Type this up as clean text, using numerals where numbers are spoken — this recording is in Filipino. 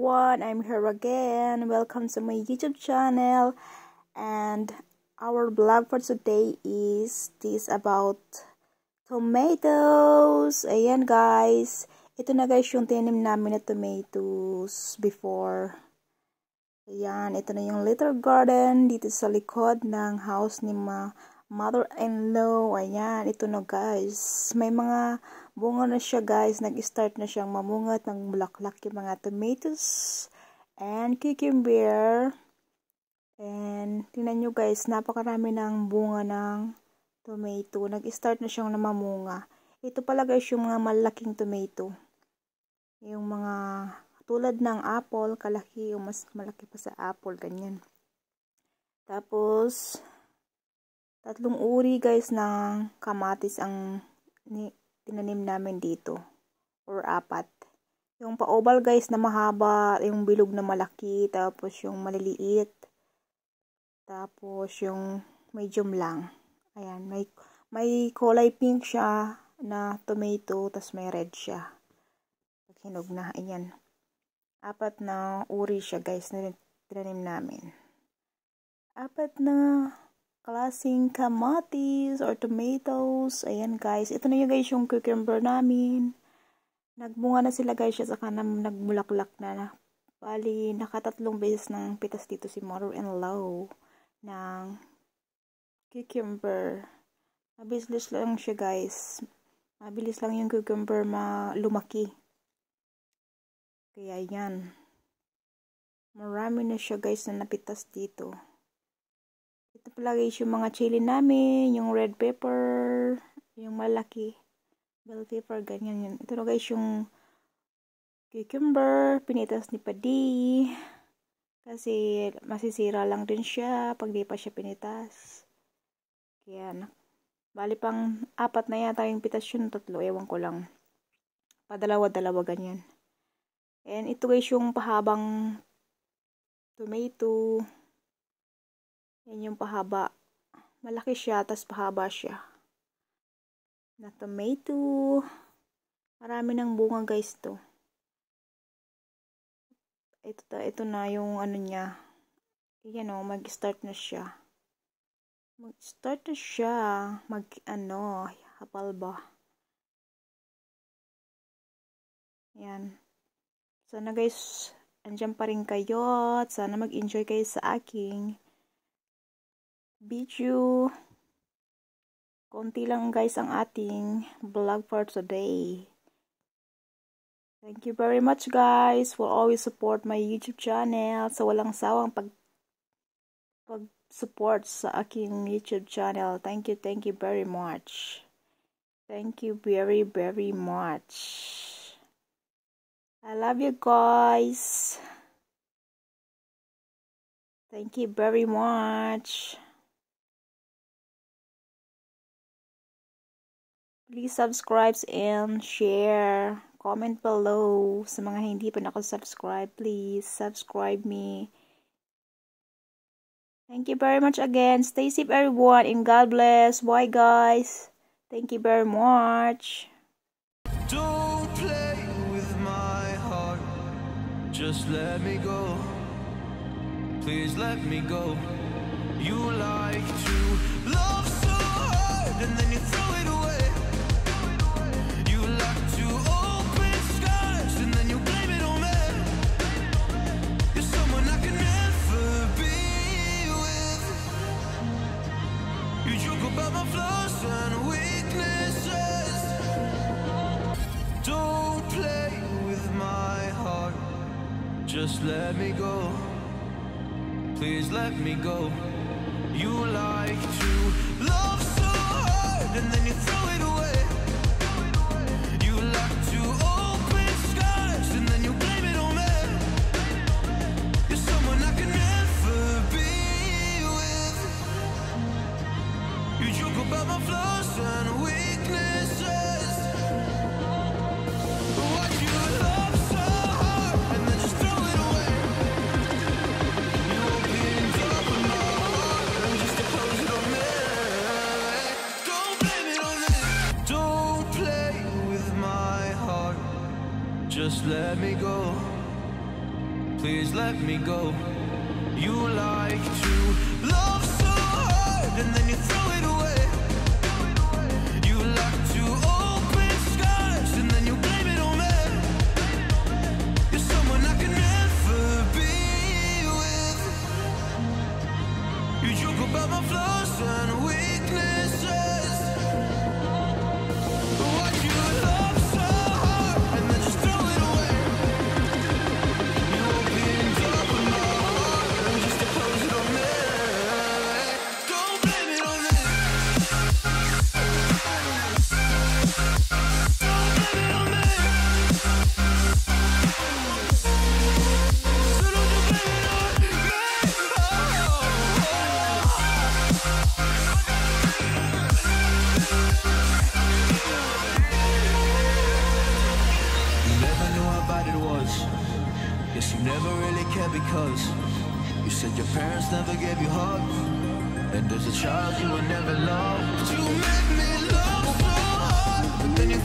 everyone, I'm here again. Welcome to my YouTube channel. And our vlog for today is this about tomatoes. Ayan guys, ito na guys yung tinim namin na tomatoes before. Ayan, ito na yung little garden dito sa likod ng house ni mother-in-law. Ayan, ito na guys. May mga bunga na siya guys. Nag-start na siyang mamungat ng bulaklak yung mga tomatoes and cucumber. And tingnan nyo guys, napakarami ng bunga ng tomato. Nag-start na siyang namamunga. Ito pala guys yung mga malaking tomato. Yung mga tulad ng apple, kalaki o mas malaki pa sa apple, ganyan. Tapos tatlong uri guys ng kamatis ang tinanim namin dito, or 4. Yung pa-oval guys na mahaba, yung bilog na malaki, tapos yung maliliit, tapos yung medium lang. Ayan, may kulay pink siya na tomato, tapos may red siya. Hinog na, ayan. 4 na uri siya guys na tinanim namin. 4 na klaseng kamatis or tomatoes. Ayan guys. Ito na yung guys yung cucumber namin. Nagbunga na sila guys. Saka nagbulaklak na. Bali, nakatatlong beses ng pitas dito si mother-in-law ng cucumber. Mabilis lang siya guys. Mabilis lang yung cucumber lumaki. Kaya yan. Marami na siya guys na napitas dito. Ito pala guys yung mga chili namin, yung red pepper, yung malaki, bell pepper, ganyan yun. Ito na guys yung cucumber, pinitas ni Padi. Kasi masisira lang din siya pag di pa siya pinitas. Kaya bali pang 4 na yata yung pitas yun, 3, ewan ko lang. Padalawa-dalawa ganyan. And ito guys yung pahabang tomato. Yan yung pahaba. Malaki siya, tas pahaba siya. Na tomato. Marami ng bunga guys to. Ito na yung ano niya. Yan o, mag-start na siya. Hapal ba? Yan. Sana guys, andyan pa rin kayo. At sana mag-enjoy kayo sa aking video. Konti lang guys ang ating vlog for today. Thank you very much guys for always support my YouTube channel. Sa walang sawang pag-support sa aking YouTube channel. Thank you very much. Thank you very much. I love you guys. Thank you very much. Please subscribe and share. Comment below. Sa mga hindi pa nakasubscribe, please subscribe me. Thank you very much again. Stay safe everyone and God bless. Bye guys. Thank you very much. Don't play with my heart. Just let me go. Please let me go. You like to love so hard and then you throw it away. You like to open skies and then you blame it on me. You're someone I can never be with. You joke about my flaws and weaknesses. Don't play with my heart. Just let me go. Please let me go. You like to love so hard and then you throw it away. You like to open skies and then you blame it on me. You're someone I can never be with. You joke about my flaws and weaknesses. Why do you love so hard and then just throw it away? You opened up my heart and just to close it on me. Don't blame it on me. Don't play with my heart. Just let me go. let me go. You like to love so hard and then you throw it away. You like to open skies and then you blame it on me. You're someone I can never be with. You joke about my flaws and weaknesses. Why'd you love so hard and then just throw it away? You opened up my heart and just to close it on me. Don't blame it on me. Don't blame it on me. So don't you blame it on me. You never knew how bad it was. Guess you never really cared because you said your parents never gave you hugs, and as a child you were never loved. You made me love so hard, but then you